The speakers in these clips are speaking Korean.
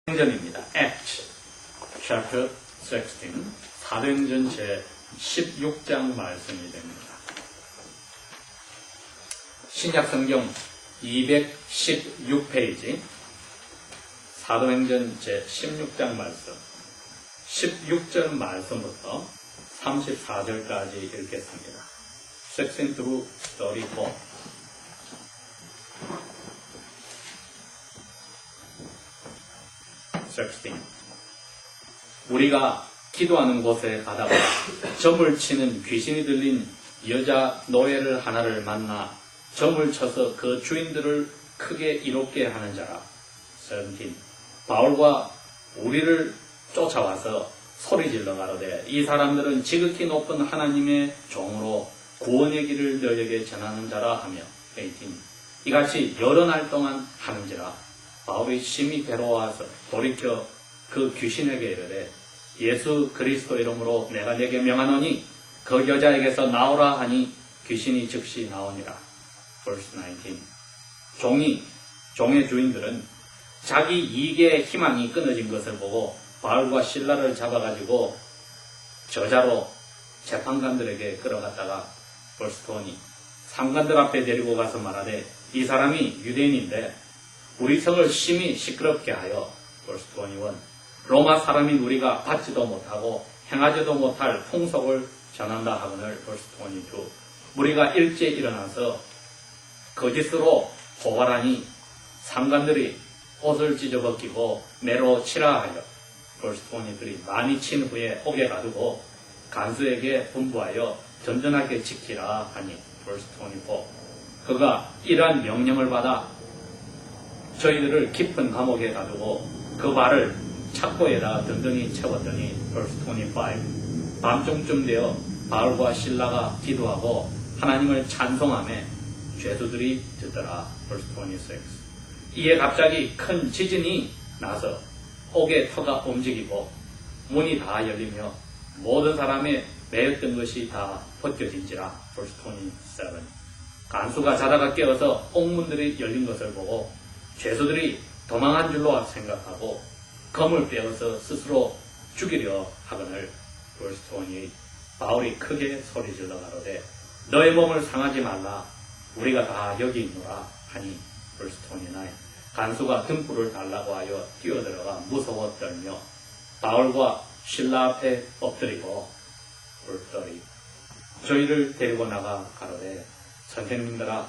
사도행전입니다. Acts chapter 16 사도행전 제 16장 말씀이 됩니다. 신약성경 216페이지 사도행전 제 16장 말씀 16절 말씀부터 34절까지 읽겠습니다. 16 through 34 16. 우리가 기도하는 곳에 가다가 점을 치는 귀신이 들린 여자 노예를 하나를 만나 점을 쳐서 그 주인들을 크게 이롭게 하는 자라. 17. 바울과 우리를 쫓아와서 소리질러 가로되 이 사람들은 지극히 높은 하나님의 종으로 구원의 길을 너에게 전하는 자라 하며 18. 이같이 여러 날 동안 하는지라. 바울이 심히 괴로워서 돌이켜 그 귀신에게 이르되 예수 그리스도 이름으로 내가 네게 명하노니 그 여자에게서 나오라 하니 귀신이 즉시 나오니라. Verse 19. 종의 주인들은 자기 이익의 희망이 끊어진 것을 보고 바울과 실라를 잡아가지고 저자로 재판관들에게 끌어갔다가 Verse 20. 상관들 앞에 데리고 가서 말하되 이 사람이 유대인인데 우리 성을 심히 시끄럽게 하여 Verse 21. 로마 사람인 우리가 받지도 못하고 행하지도 못할 풍속을 전한다 하거늘 Verse 22. 우리가 일찍 일어나서 거짓으로 고발하니 상관들이 옷을 찢어벗기고 매로 치라 하여 Verse 23. 많이 친 후에 옥에 가두고 간수에게 분부하여 든든하게 지키라 하니 Verse 24. 그가 이러한 명령을 받아 저희들을 깊은 감옥에 가두고 그 발을 착고에다 든든히 채웠더니 Verse 25. 밤중쯤 되어 바울과 실라가 기도하고 하나님을 찬송하며 죄수들이 듣더라. Verse 26. 이에 갑자기 큰 지진이 나서 옥의 터가 움직이고 문이 다 열리며 모든 사람의 매였던 것이 다 벗겨진지라. Verse 27. 간수가 자다가 깨어서 옥문들이 열린 것을 보고 죄수들이 도망한 줄로 생각하고 검을 빼어서 스스로 죽이려 하거늘 Verse 28. 바울이 크게 소리질러 가로되 너의 몸을 상하지 말라 우리가 다 여기 있노라 하니 Verse 29. 간수가 등불을 달라고 하여 뛰어들어가 무서워 떨며 바울과 실라 앞에 엎드리고 Verse 30. 저희를 데리고 나가 가로되 선생님들아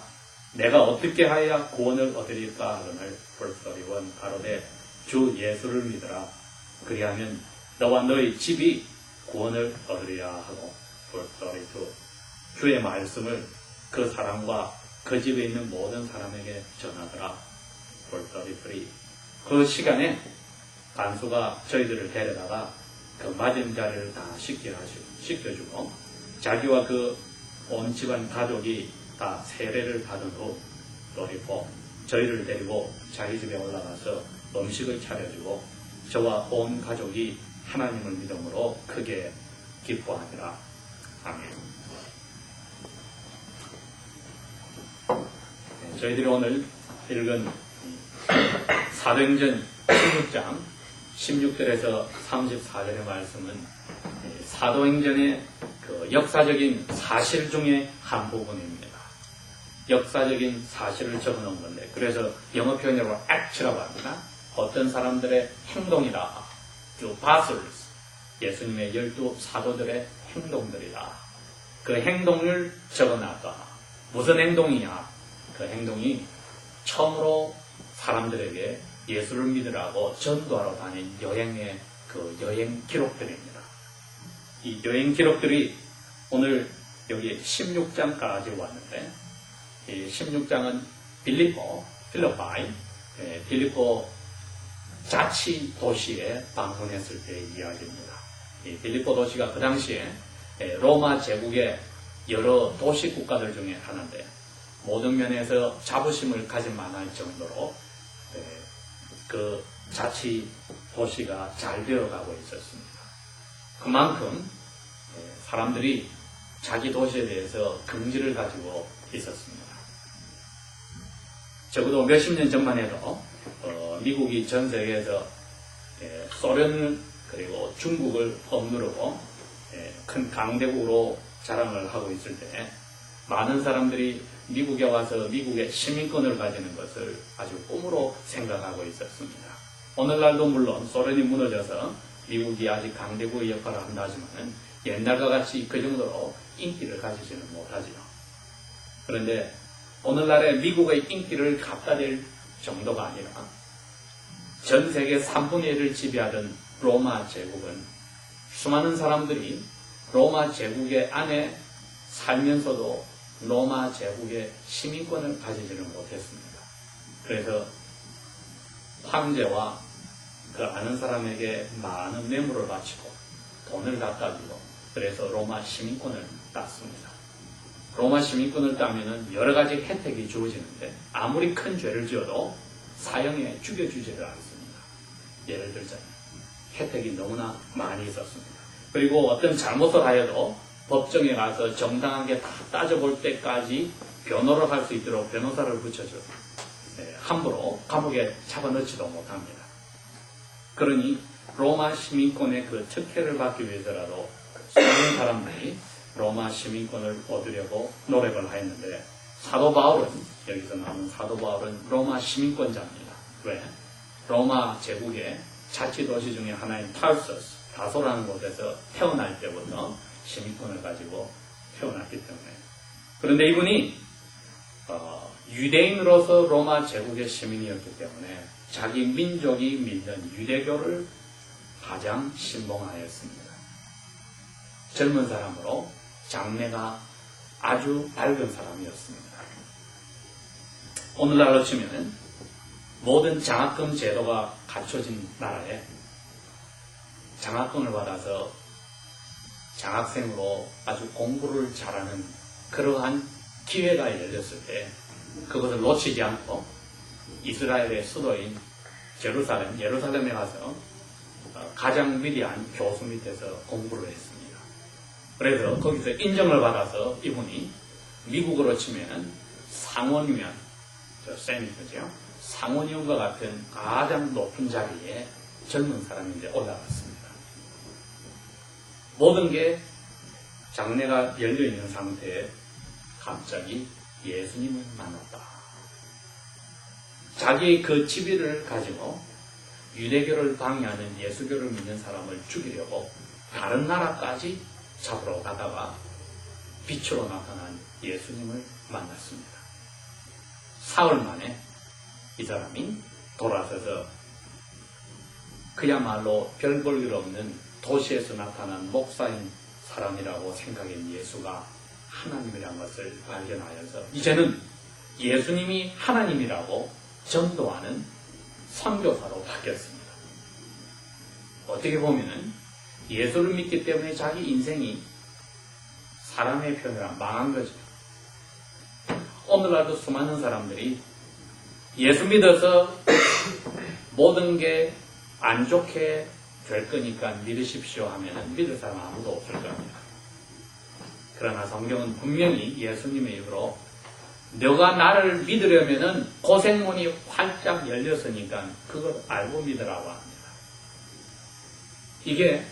내가 어떻게 하여야 구원을 얻으릴까 하거늘 Verse 31. 가로되 주 예수를 믿으라 그리하면 너와 너희 집이 구원을 얻으리라 하고 Verse 32. 주의 말씀을 그 사람과 그 집에 있는 모든 사람에게 전하더라. Verse 33. 그 시간에 간수가 저희들을 데려다가 그 맞은 자리를 다 씻겨주고 자기와 그 온 집안 가족이 다 세례를 받은 후 로리포 저희를 데리고 자기 집에 올라가서 음식을 차려주고 저와 온 가족이 하나님을 믿음으로 크게 기뻐하니라. 아멘. 저희들이 오늘 읽은 사도행전 16장 16절에서 34절의 말씀은 사도행전의 그 역사적인 사실 중에 한 부분입니다. 역사적인 사실을 적어놓은 건데 그래서 영어 표현으로 act라고 합니다. 어떤 사람들의 행동이다. apostles 예수님의 12 사도들의 행동들이다. 그 행동을 적어놨다. 무슨 행동이냐? 그 행동이 처음으로 사람들에게 예수를 믿으라고 전도하러 다닌 여행의 그 여행 기록들입니다. 이 여행 기록들이 오늘 여기 16장까지 왔는데 이 16장은 필리포 자치 도시에 방문했을 때의 이야기입니다. 이 필리포 도시가 그 당시에 로마 제국의 여러 도시 국가들 중에 하나인데 모든 면에서 자부심을 가질 만할 정도로 그 자치 도시가 잘 되어가고 있었습니다. 그만큼 사람들이 자기 도시에 대해서 긍지를 가지고 있었습니다. 적어도 몇십 년 전만 해도 미국이 전 세계에서 소련을 그리고 중국을 억누르고 큰 강대국으로 자랑을 하고 있을 때 많은 사람들이 미국에 와서 미국의 시민권을 가지는 것을 아주 꿈으로 생각하고 있었습니다. 오늘날도 물론 소련이 무너져서 미국이 아직 강대국의 역할을 한다 하지만 옛날과 같이 그 정도로 인기를 가지지는 못하지요. 그런데 오늘날의 미국의 인기를 갖다댈 정도가 아니라 전 세계 3분의 1을 지배하던 로마 제국은 수많은 사람들이 로마 제국의 안에 살면서도 로마 제국의 시민권을 가지지는 못했습니다. 그래서 황제와 그 아는 사람에게 많은 뇌물을 바치고 돈을 갖다 주고 그래서 로마 시민권을 땄습니다. 로마 시민권을 따면 여러 가지 혜택이 주어지는데 아무리 큰 죄를 지어도 사형에 죽여주지를 않습니다. 예를 들자면 혜택이 너무나 많이 있었습니다. 그리고 어떤 잘못을 하여도 법정에 가서 정당하게 다 따져볼 때까지 변호를 할 수 있도록 변호사를 붙여줘 함부로 감옥에 잡아넣지도 못합니다. 그러니 로마 시민권의 그 특혜를 받기 위해서라도 수많은 사람들이 로마 시민권을 얻으려고 노력을 했는데 사도 바울은 여기서 나오는 사도 바울은 로마 시민권자입니다. 왜? 로마 제국의 자치도시 중에 하나인 타르소스 다소라는 곳에서 태어날 때부터 시민권을 가지고 태어났기 때문에. 그런데 이분이 유대인으로서 로마 제국의 시민이었기 때문에 자기 민족이 믿는 유대교를 가장 신봉하였습니다. 젊은 사람으로 장래가 아주 밝은 사람이었습니다. 오늘날로 치면 모든 장학금 제도가 갖춰진 나라에 장학금을 받아서 장학생으로 아주 공부를 잘하는 그러한 기회가 열렸을 때 그것을 놓치지 않고 이스라엘의 수도인 예루살렘에 가서 가장 위대한 교수 밑에서 공부를 했습니다. 그래서 거기서 인정을 받아서 이분이 미국으로 치면 상원의원, 세니터죠. 상원의원과 같은 가장 높은 자리에 젊은 사람인데 올라갔습니다. 모든 게 장래가 열려있는 상태에 갑자기 예수님을 만났다. 자기의 그 지위를 가지고 유대교를 방해하는 예수교를 믿는 사람을 죽이려고 다른 나라까지 잡으러 가다가 빛으로 나타난 예수님을 만났습니다. 사흘 만에 이 사람이 돌아서서 그야말로 별 볼 일 없는 도시에서 나타난 목사인 사람이라고 생각한 예수가 하나님이라는 것을 발견하여서 이제는 예수님이 하나님이라고 전도하는 선교사로 바뀌었습니다. 어떻게 보면 예수를 믿기 때문에 자기 인생이 사람의 편이라 망한 거죠. 오늘날도 수많은 사람들이 예수 믿어서 모든 게 안 좋게 될 거니까 믿으십시오 하면 믿을 사람 아무도 없을 겁니다. 그러나 성경은 분명히 예수님의 입으로 너가 나를 믿으려면 고생문이 활짝 열렸으니까 그걸 알고 믿으라고 합니다. 이게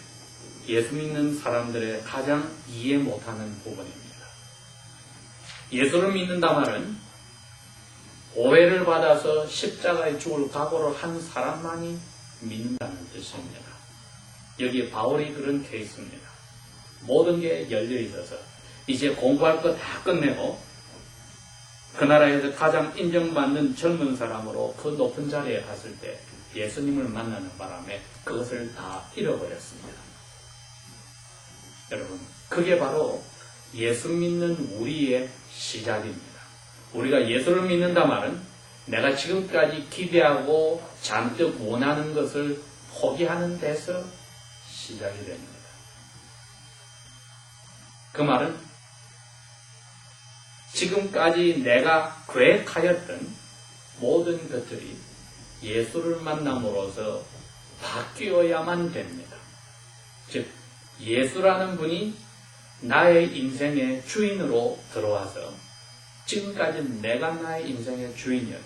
예수 믿는 사람들의 가장 이해 못하는 부분입니다. 예수를 믿는다 말은 오해를 받아서 십자가에 죽을 각오를 한 사람만이 믿는다는 뜻입니다. 여기 바울이 그런 케이스입니다. 모든 게 열려 있어서 이제 공부할 거 다 끝내고 그 나라에서 가장 인정받는 젊은 사람으로 그 높은 자리에 갔을 때 예수님을 만나는 바람에 그것을 다 잃어버렸습니다. 여러분, 그게 바로 예수 믿는 우리의 시작입니다. 우리가 예수를 믿는다 말은 내가 지금까지 기대하고 잔뜩 원하는 것을 포기하는 데서 시작이 됩니다. 그 말은 지금까지 내가 계획하였던 모든 것들이 예수를 만남으로써 바뀌어야만 됩니다. 즉, 예수라는 분이 나의 인생의 주인으로 들어와서 지금까지 내가 나의 인생의 주인이었는데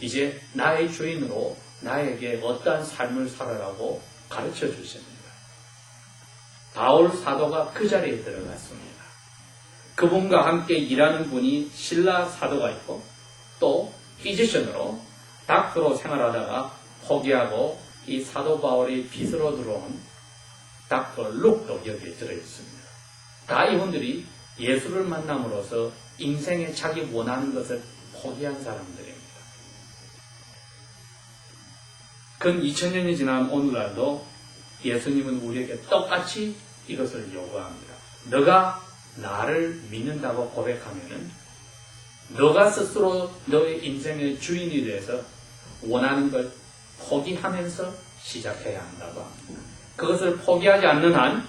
이제 나의 주인으로 나에게 어떠한 삶을 살아라고 가르쳐 주십니다. 바울 사도가 그 자리에 들어갔습니다. 그분과 함께 일하는 분이 실라 사도가 있고 또 피지션으로 닥터로 생활하다가 포기하고 이 사도 바울의 빚으로 들어온 닥터 룩도 여기에 들어있습니다. 다 이분들이 예수를 만남으로써 인생에 자기 원하는 것을 포기한 사람들입니다. 근 2000년이 지난 오늘날도 예수님은 우리에게 똑같이 이것을 요구합니다. 너가 나를 믿는다고 고백하면은 너가 스스로 너의 인생의 주인이 돼서 원하는 걸 포기하면서 시작해야 한다고 합니다. 그것을 포기하지 않는 한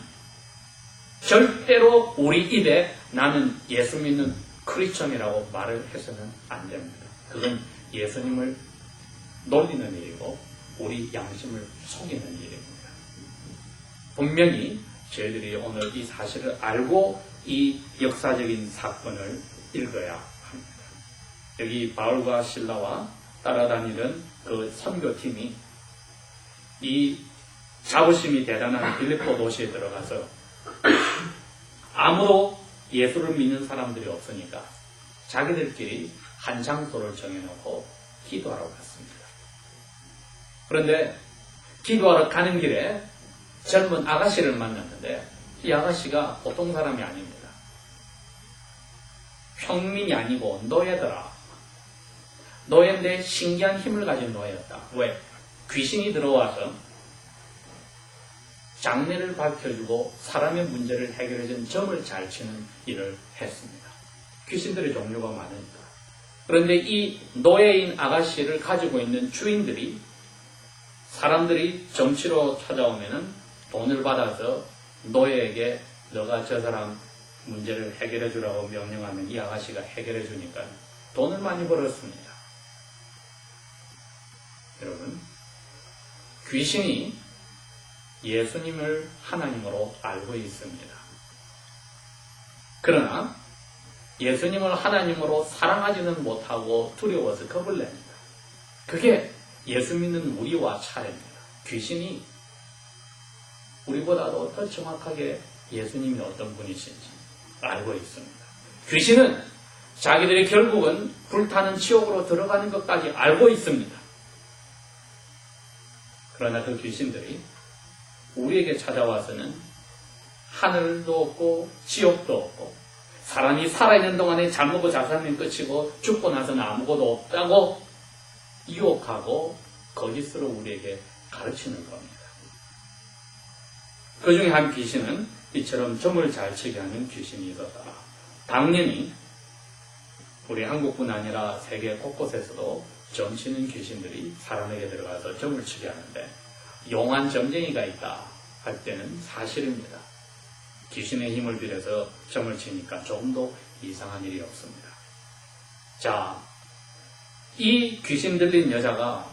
절대로 우리 입에 나는 예수 믿는 크리스천이라고 말을 해서는 안 됩니다. 그건 예수님을 놀리는 일이고 우리 양심을 속이는 일입니다. 분명히 저희들이 오늘 이 사실을 알고 이 역사적인 사건을 읽어야 합니다. 여기 바울과 실라와 따라다니던 그 선교팀이 이 자부심이 대단한 빌립보 도시에 들어가서 아무도 예수를 믿는 사람들이 없으니까 자기들끼리 한 장소를 정해놓고 기도하러 갔습니다. 그런데 기도하러 가는 길에 젊은 아가씨를 만났는데 이 아가씨가 보통 사람이 아닙니다. 평민이 아니고 노예더라. 노예인데 신기한 힘을 가진 노예였다. 왜? 귀신이 들어와서 장례를 밝혀주고 사람의 문제를 해결해준 점을 잘 치는 일을 했습니다. 귀신들의 종류가 많으니까. 그런데 이 노예인 아가씨를 가지고 있는 주인들이 사람들이 점치러 찾아오면은 돈을 받아서 노예에게 너가 저 사람 문제를 해결해 주라고 명령하면 이 아가씨가 해결해 주니까 돈을 많이 벌었습니다. 여러분, 귀신이 예수님을 하나님으로 알고 있습니다. 그러나 예수님을 하나님으로 사랑하지는 못하고 두려워서 겁을 냅니다. 그게 예수 믿는 우리와 차례입니다. 귀신이 우리보다도 더 정확하게 예수님이 어떤 분이신지 알고 있습니다. 귀신은 자기들이 결국은 불타는 지옥으로 들어가는 것까지 알고 있습니다. 그러나 그 귀신들이 우리에게 찾아와서는 하늘도 없고 지옥도 없고 사람이 살아있는 동안에 잘 먹고 잘 살면 끝이고 죽고 나서는 아무것도 없다고 유혹하고 거짓으로 우리에게 가르치는 겁니다. 그 중에 한 귀신은 이처럼 점을 잘 치게 하는 귀신이 있었다. 당연히 우리 한국뿐 아니라 세계 곳곳에서도 점 치는 귀신들이 사람에게 들어가서 점을 치게 하는데 용한 점쟁이가 있다 할 때는 사실입니다. 귀신의 힘을 빌려서 점을 치니까 조금도 이상한 일이 없습니다. 자, 이 귀신 들린 여자가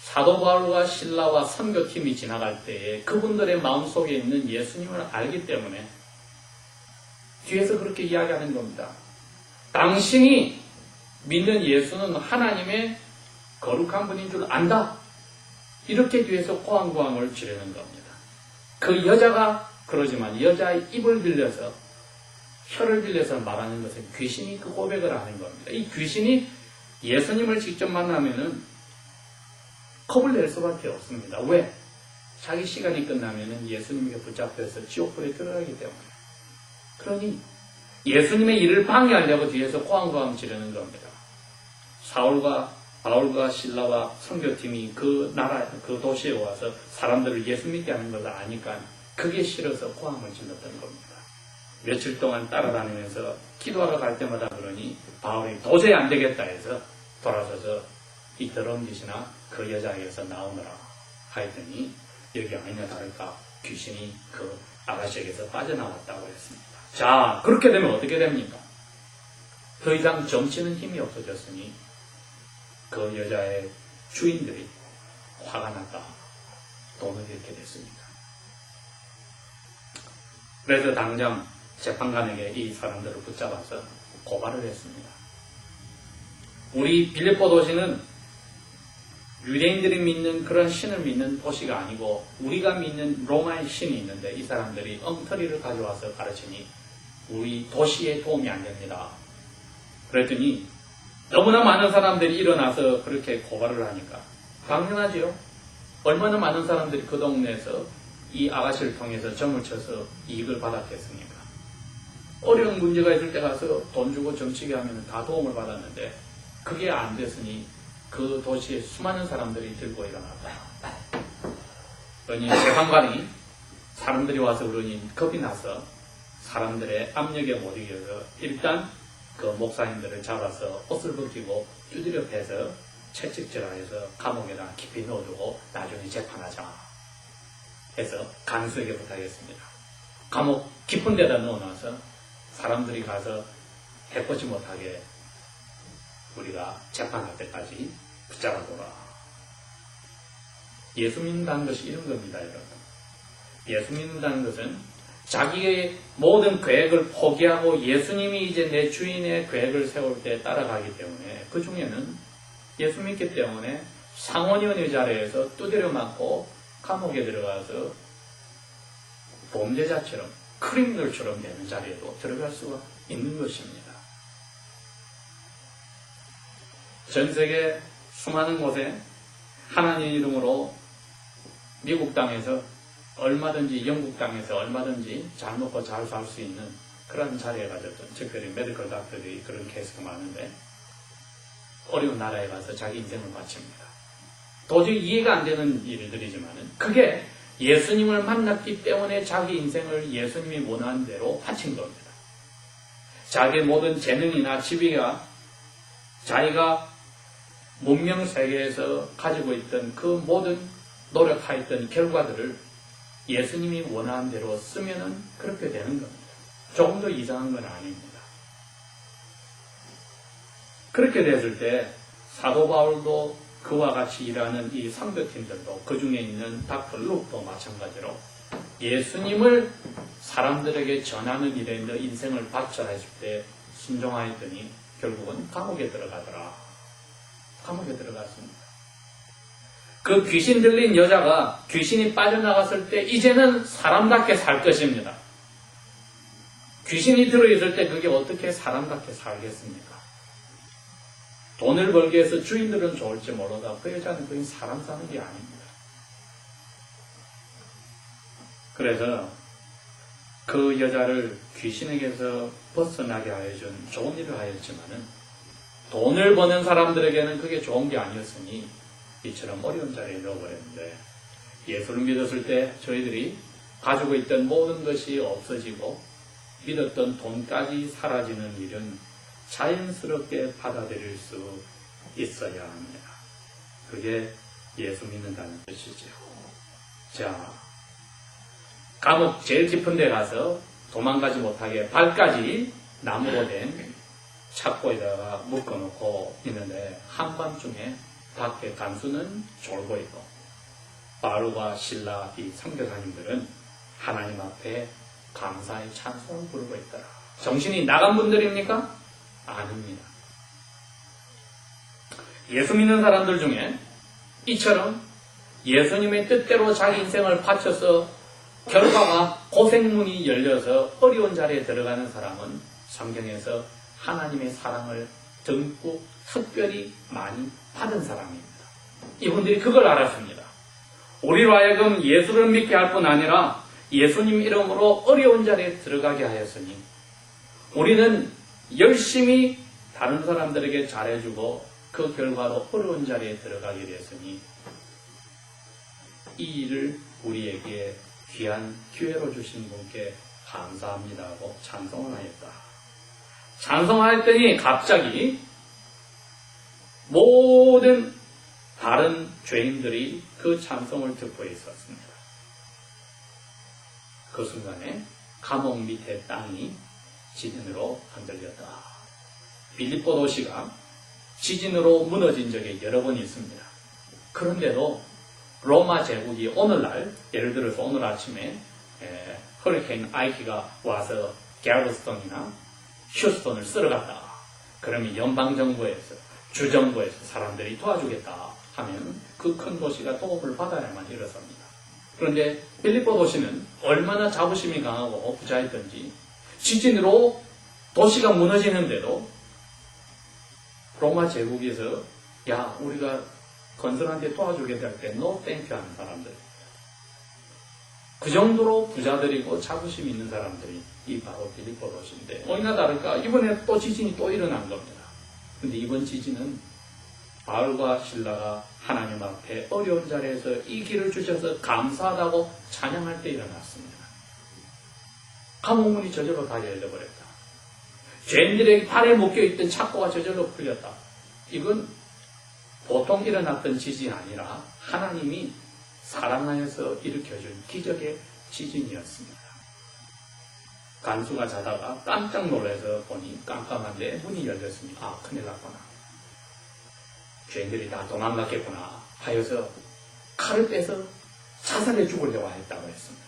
사도 바울과 실라와 선교팀이 지나갈 때에 그분들의 마음속에 있는 예수님을 알기 때문에 뒤에서 그렇게 이야기하는 겁니다. 당신이 믿는 예수는 하나님의 거룩한 분인 줄 안다. 이렇게 뒤에서 고함고함을 지르는 겁니다. 그 여자가 그러지만 여자의 입을 빌려서 혀를 빌려서 말하는 것은 귀신이 그 고백을 하는 겁니다. 이 귀신이 예수님을 직접 만나면은 겁을 낼 수밖에 없습니다. 왜? 자기 시간이 끝나면은 예수님에게 붙잡혀서 지옥불에 들어가기 때문에. 그러니 예수님의 일을 방해하려고 뒤에서 고함고함 지르는 겁니다. 바울과 실라와 선교팀이 그 나라, 그 도시에 와서 사람들을 예수 믿게 하는 것을 아니까 그게 싫어서 고함을 질렀던 겁니다. 며칠 동안 따라다니면서 기도하러 갈 때마다 그러니 바울이 도저히 안 되겠다 해서 돌아서서 이 더러운 짓이나 그 여자에게서 나오느라 하였더니 여기 아니나 다를까 귀신이 그 아가씨에게서 빠져나왔다고 했습니다. 자, 그렇게 되면 어떻게 됩니까? 더 이상 점치는 힘이 없어졌으니 그 여자의 주인들이 화가 났다. 돈을 잃게 됐습니다. 그래서 당장 재판관에게 이 사람들을 붙잡아서 고발을 했습니다. 우리 빌립보 도시는 유대인들이 믿는 그런 신을 믿는 도시가 아니고 우리가 믿는 로마의 신이 있는데 이 사람들이 엉터리를 가져와서 가르치니 우리 도시에 도움이 안 됩니다. 그랬더니 너무나 많은 사람들이 일어나서 그렇게 고발을 하니까 당연하지요. 얼마나 많은 사람들이 그 동네에서 이 아가씨를 통해서 점을 쳐서 이익을 받았겠습니까? 어려운 문제가 있을 때 가서 돈 주고 정치계 하면 다 도움을 받았는데 그게 안 됐으니 그 도시에 수많은 사람들이 들고 일어났다. 그러니 재판관이 사람들이 와서 그러니 겁이 나서 사람들의 압력에 못 이겨서 일단 그 목사님들을 잡아서 옷을 벗기고 두드려 패서 채찍질하여서 감옥에다 깊이 넣어두고 나중에 재판하자 해서 간수에게 부탁했습니다. 감옥 깊은 데다 넣어놔서 사람들이 가서 해코지 못하게 우리가 재판할 때까지 붙잡아둬라. 예수 믿는다는 것이 이런 겁니다, 여러분. 예수 믿는다는 것은 자기의 모든 계획을 포기하고 예수님이 이제 내 주인의 계획을 세울 때 따라가기 때문에 그 중에는 예수 믿기 때문에 상원위원회 자리에서 두드려 맞고 감옥에 들어가서 범죄자처럼 크리미널처럼 되는 자리에도 들어갈 수가 있는 것입니다. 전 세계 수많은 곳에 하나님 이름으로 미국 땅에서 얼마든지 영국 땅에서 얼마든지 잘 먹고 잘 살 수 있는 그런 자리에 가졌던 특별히 메디컬 닥터들이 그런 케이스가 많은데 어려운 나라에 가서 자기 인생을 바칩니다. 도저히 이해가 안 되는 일들이지만은 그게 예수님을 만났기 때문에 자기 인생을 예수님이 원하는 대로 바친 겁니다. 자기의 모든 재능이나 지위가 자기가 문명 세계에서 가지고 있던 그 모든 노력하였던 결과들을 예수님이 원하는 대로 쓰면은 그렇게 되는 겁니다. 조금 더 이상한 건 아닙니다. 그렇게 됐을 때 사도 바울도 그와 같이 일하는 이 상대팀들도 그 중에 있는 닥터 룩도 마찬가지로 예수님을 사람들에게 전하는 일에 너 인생을 바쳐라 했을 때 순종하였더니 결국은 감옥에 들어가더라. 감옥에 들어갔습니다. 그 귀신 들린 여자가 귀신이 빠져나갔을 때 이제는 사람답게 살 것입니다. 귀신이 들어있을 때 그게 어떻게 사람답게 살겠습니까? 돈을 벌기 위해서 주인들은 좋을지 몰라도 그 여자는 그냥 사람 사는 게 아닙니다. 그래서 그 여자를 귀신에게서 벗어나게 하여준 좋은 일을 하였지만은 돈을 버는 사람들에게는 그게 좋은 게 아니었으니 이처럼 어려운 자리에 넣어버렸는데 예수를 믿었을 때 저희들이 가지고 있던 모든 것이 없어지고 믿었던 돈까지 사라지는 일은 자연스럽게 받아들일 수 있어야 합니다. 그게 예수 믿는다는 뜻이죠. 자, 감옥 제일 깊은 데 가서 도망가지 못하게 발까지 나무로 된 착고에다가 묶어놓고 있는데 한밤중에 밖에 간수는 졸고 있고 바울과 실라 이 선교사님들은 하나님 앞에 감사의 찬송을 부르고 있더라. 정신이 나간 분들입니까? 아닙니다. 예수 믿는 사람들 중에 이처럼 예수님의 뜻대로 자기 인생을 바쳐서 결과가 고생문이 열려서 어려운 자리에 들어가는 사람은 성경에서 하나님의 사랑을 듬뿍 특별히 많이 받은 사람입니다. 이분들이 그걸 알았습니다. 우리로 하여금 예수를 믿게 할 뿐 아니라 예수님 이름으로 어려운 자리에 들어가게 하였으니 우리는 열심히 다른 사람들에게 잘해주고 그 결과로 어려운 자리에 들어가게 되었으니 이 일을 우리에게 귀한 기회로 주신 분께 감사합니다 하고 찬송을 하였다. 찬송하였더니 갑자기 모든 다른 죄인들이 그 찬송을 듣고 있었습니다. 그 순간에 감옥 밑에 땅이 지진으로 흔들렸다. 빌립보 도시가 지진으로 무너진 적이 여러 번 있습니다. 그런데도 로마 제국이 오늘날 예를 들어서 오늘 아침에 허리케인 아이키가 와서 갤버스톤이나 휴스턴을 쓸어갔다. 그러면 연방정부에서 주정부에서 사람들이 도와주겠다 하면 그 큰 도시가 도움을 받아야만 일어섭니다. 그런데 빌립보 도시는 얼마나 자부심이 강하고 부자였던지 지진으로 도시가 무너지는데도 로마 제국에서 야 우리가 건설한테 도와주게 될 때 노 땡큐 하는 사람들, 그 정도로 부자들이고 자부심 있는 사람들이 이 바로 빌립보 도시인데 어이나 다를까 이번에 또 지진이 또 일어난 겁니다. 근데 이번 지진은 바울과 실라가 하나님 앞에 어려운 자리에서 이 길을 주셔서 감사하다고 찬양할 때 일어났습니다. 감옥문이 저절로 다 열려버렸다. 죄인들의 팔에 묶여있던 착고가 저절로 풀렸다. 이건 보통 일어났던 지진이 아니라 하나님이 사랑하여서 일으켜준 기적의 지진이었습니다. 간수가 자다가 깜짝 놀라서 보니 깜깜한데 문이 열렸습니다. 아, 큰일 났구나. 죄인들이 다 도망갔겠구나 하여서 칼을 빼서 자살해 죽으려고 했다고 했습니다.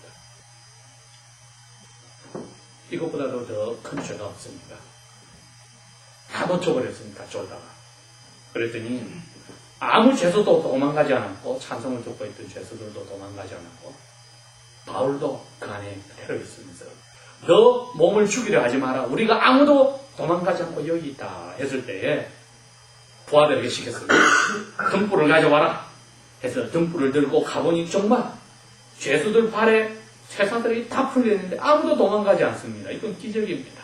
이것보다도 더 큰 죄가 없습니다. 다 놓쳐버렸으니까 쫄다가. 그랬더니 아무 죄수도 도망가지 않았고 찬송을 듣고 있던 죄수들도 도망가지 않았고 바울도 그 안에 그대로 있으면서 너 몸을 죽이려 하지 마라. 우리가 아무도 도망가지 않고 여기 있다 했을 때에 부하들에게 시켰습니다. 등불을 가져와라 해서 등불을 들고 가보니 정말 죄수들 발에 쇠사들이 다 풀려있는데 아무도 도망가지 않습니다. 이건 기적입니다.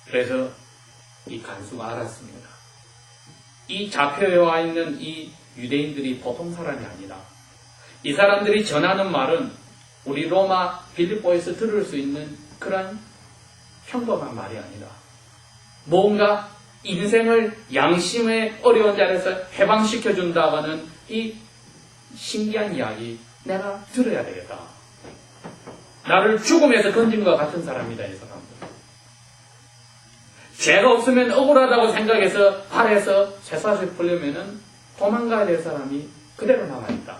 그래서 이 간수가 알았습니다. 이 잡혀와 있는 이 유대인들이 보통 사람이 아니라 이 사람들이 전하는 말은 우리 로마 빌립보에서 들을 수 있는 그런 평범한 말이 아니라 뭔가 인생을 양심의 어려운 자리에서 해방시켜준다고 하는 이 신기한 이야기 내가 들어야 되겠다. 나를 죽음에서 건진 것 같은 사람이다. 이 사람들. 죄가 없으면 억울하다고 생각해서 발에서 쇠사슬이 풀려면은 도망가야 될 사람이 그대로 남아있다.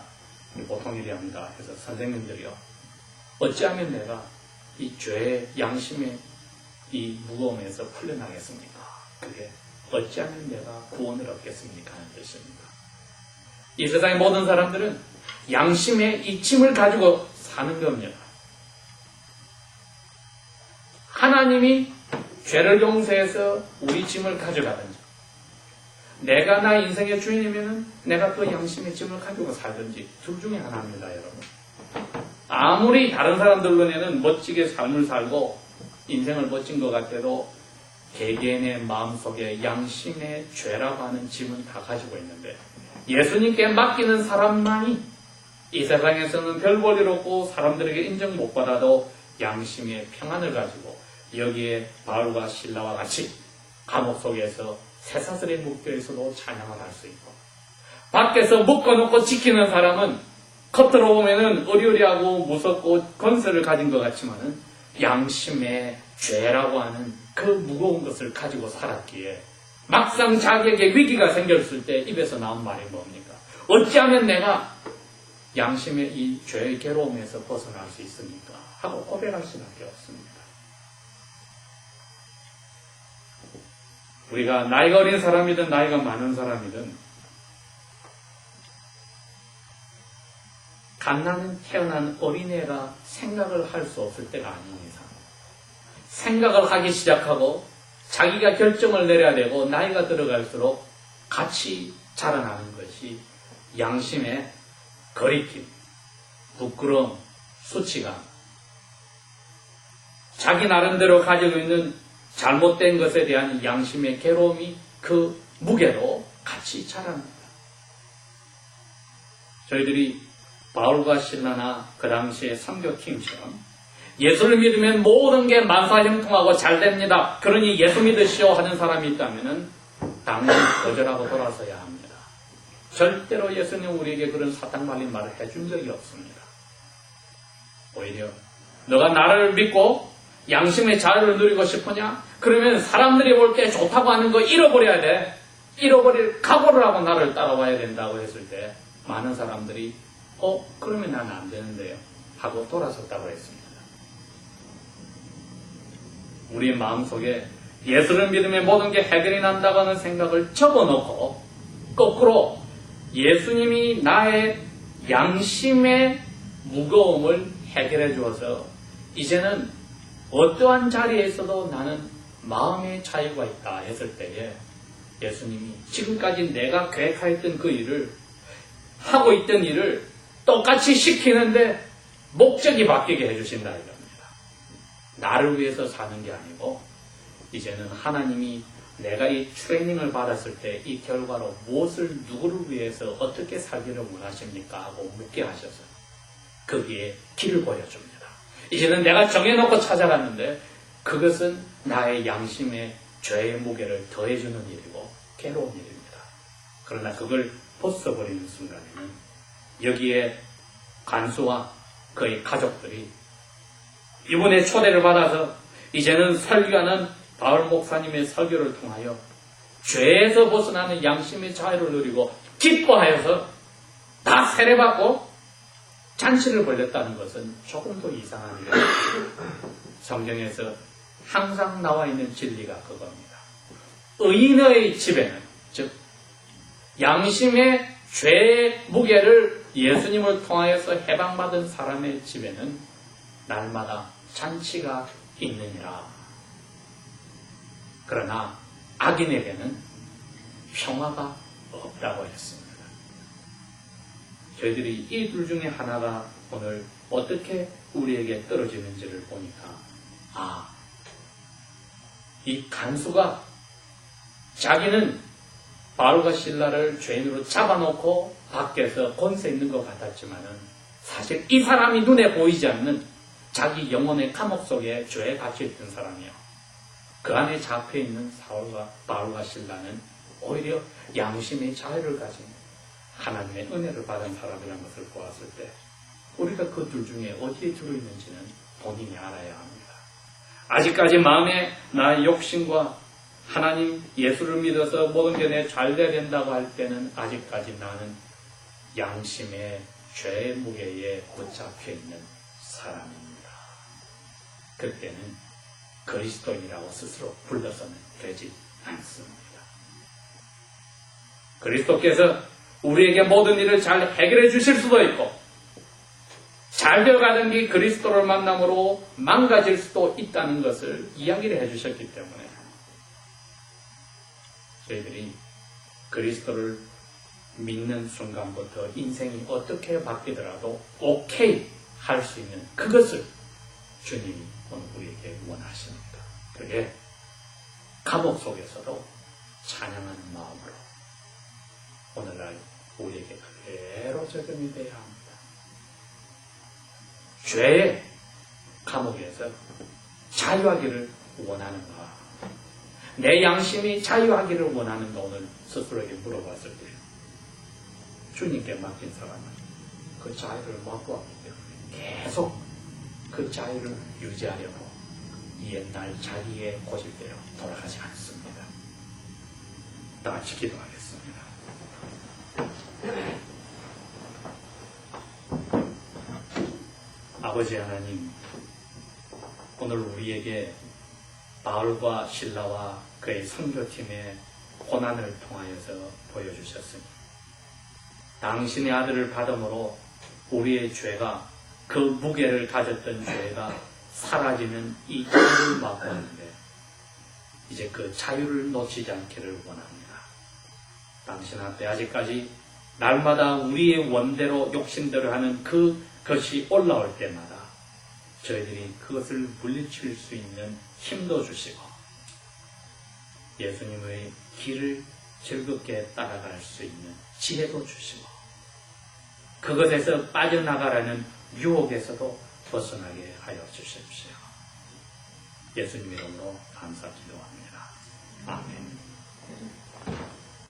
보통 일이 아니다. 해서 선생님들이요. 어찌하면 내가 이 죄의 양심의 이 무거움에서 풀려나겠습니까? 그게 어찌하면 내가 구원을 얻겠습니까? 하는 뜻입니다. 이 세상의 모든 사람들은 양심의 이 짐을 가지고 사는 겁니다. 하나님이 죄를 용서해서 우리 짐을 가져가든지 내가 나 인생의 주인이면 내가 그 양심의 짐을 가지고 살든지 둘 중에 하나입니다. 여러분. 아무리 다른 사람들 눈에는 멋지게 삶을 살고 인생을 멋진 것 같아도 개개인의 마음속에 양심의 죄라고 하는 짐은 다 가지고 있는데 예수님께 맡기는 사람만이 이 세상에서는 별 볼일 없고 사람들에게 인정 못 받아도 양심의 평안을 가지고 여기에 바울과 실라와 같이 감옥 속에서 쇠사슬에 묶여있어도 찬양을 할 수 있고 밖에서 묶어놓고 지키는 사람은 겉으로 보면은 어리어리하고 무섭고 건설을 가진 것 같지만은 양심의 죄라고 하는 그 무거운 것을 가지고 살았기에 막상 자기에게 위기가 생겼을 때 입에서 나온 말이 뭡니까? 어찌하면 내가 양심의 이 죄의 괴로움에서 벗어날 수 있습니까? 하고 고백할 수밖에 없습니다. 우리가 나이가 어린 사람이든 나이가 많은 사람이든 갓나는 태어난 어린애가 생각을 할 수 없을 때가 아닌 이상 생각을 하기 시작하고 자기가 결정을 내려야 되고 나이가 들어갈수록 같이 자라나는 것이 양심의 거리낌, 부끄러움, 수치감, 자기 나름대로 가지고 있는 잘못된 것에 대한 양심의 괴로움이 그 무게로 같이 자랍니다. 저희들이 바울과 실라나 그 당시의 선교팀처럼 예수를 믿으면 모든 게 만사형통하고 잘 됩니다. 그러니 예수 믿으시오 하는 사람이 있다면 당연히 거절하고 돌아서야 합니다. 절대로 예수님 우리에게 그런 사탕 말린 말을 해준 적이 없습니다. 오히려 너가 나를 믿고 양심의 자유를 누리고 싶으냐? 그러면 사람들이 볼 때 좋다고 하는 거 잃어버려야 돼. 잃어버릴 각오를 하고 나를 따라와야 된다고 했을 때 많은 사람들이 그러면 나는 안 되는데요 하고 돌아섰다고 했습니다. 우리 마음속에 예수를 믿으면 모든 게 해결이 난다고 하는 생각을 접어놓고 거꾸로 예수님이 나의 양심의 무거움을 해결해 주어서 이제는 어떠한 자리에 있어도 나는 마음의 자유가 있다 했을 때에 예수님이 지금까지 내가 계획하였던 그 일을 하고 있던 일을 똑같이 시키는데 목적이 바뀌게 해주신다 이겁니다. 나를 위해서 사는 게 아니고 이제는 하나님이 내가 이 트레이닝을 받았을 때 이 결과로 무엇을 누구를 위해서 어떻게 살기를 원하십니까? 하고 묻게 하셔서 거기에 길을 보여줍니다. 이제는 내가 정해놓고 찾아갔는데 그것은 나의 양심의 죄의 무게를 더해주는 일이고 괴로운 일입니다. 그러나 그걸 벗어버리는 순간에는 여기에 간수와 그의 가족들이 이번에 초대를 받아서 이제는 설교하는 바울 목사님의 설교를 통하여 죄에서 벗어나는 양심의 자유를 누리고 기뻐하여서 다 세례받고 잔치를 벌였다는 것은 조금 더 이상한 일입니다. 성경에서 항상 나와 있는 진리가 그겁니다. 의인의 집에는, 즉 양심의 죄의 무게를 예수님을 통하여서 해방받은 사람의 집에는 날마다 잔치가 있느니라. 그러나 악인에게는 평화가 없다고 했습니다. 저희들이 이 둘 중에 하나가 오늘 어떻게 우리에게 떨어지는지를 보니까 이 간수가 자기는 바울과 실라를 죄인으로 잡아놓고 밖에서 권세 있는 것 같았지만은 사실 이 사람이 눈에 보이지 않는 자기 영혼의 감옥 속에 죄에 갇혀있던 사람이요. 그 안에 잡혀있는 바울과 실라는 오히려 양심의 자유를 가진 하나님의 은혜를 받은 사람이라는 것을 보았을 때 우리가 그 둘 중에 어디에 들어있는지는 본인이 알아야 합니다. 아직까지 마음에 나의 욕심과 하나님 예수를 믿어서 모든 게 내 잘 돼야 된다고 할 때는 아직까지 나는 양심의 죄의 무게에 붙잡혀 있는 사람입니다. 그때는 그리스도인이라고 스스로 불러서는 되지 않습니다. 그리스도께서 우리에게 모든 일을 잘 해결해 주실 수도 있고 잘 되어가던 게 그리스도를 만남으로 망가질 수도 있다는 것을 이야기를 해주셨기 때문에 저희들이 그리스도를 믿는 순간부터 인생이 어떻게 바뀌더라도 오케이 할 수 있는 그것을 주님이 오늘 우리에게 원하십니다. 그게 감옥 속에서도 찬양하는 마음으로 오늘날 우리에게 그대로 적용이 되어야 합니다. 죄의 감옥에서 자유하기를 원하는가? 내 양심이 자유하기를 원하는가? 오늘 스스로에게 물어봤을 때 주님께 맡긴 사람은 그 자유를 맛보았기 때문에 계속 그 자유를 유지하려고 옛날 자기의 고집대로 돌아가지 않습니다. 다 같이 기도하겠습니다. 아버지 하나님, 오늘 우리에게 바울과 실라와 그의 선교팀의 고난을 통하여서 보여주셨으니 당신의 아들을 받음으로 우리의 죄가 그 무게를 가졌던 죄가 사라지는 이 자유를 맛보았는데 이제 그 자유를 놓치지 않기를 원합니다. 당신 앞에 아직까지 날마다 우리의 원대로 욕심대로 하는 그것이 올라올 때마다 저희들이 그것을 물리칠 수 있는 힘도 주시고 예수님의 길을 즐겁게 따라갈 수 있는 지혜도 주시고 그것에서 빠져나가라는 유혹에서도 벗어나게 하여 주십시오. 예수님 이름으로 감사 기도합니다. 아멘.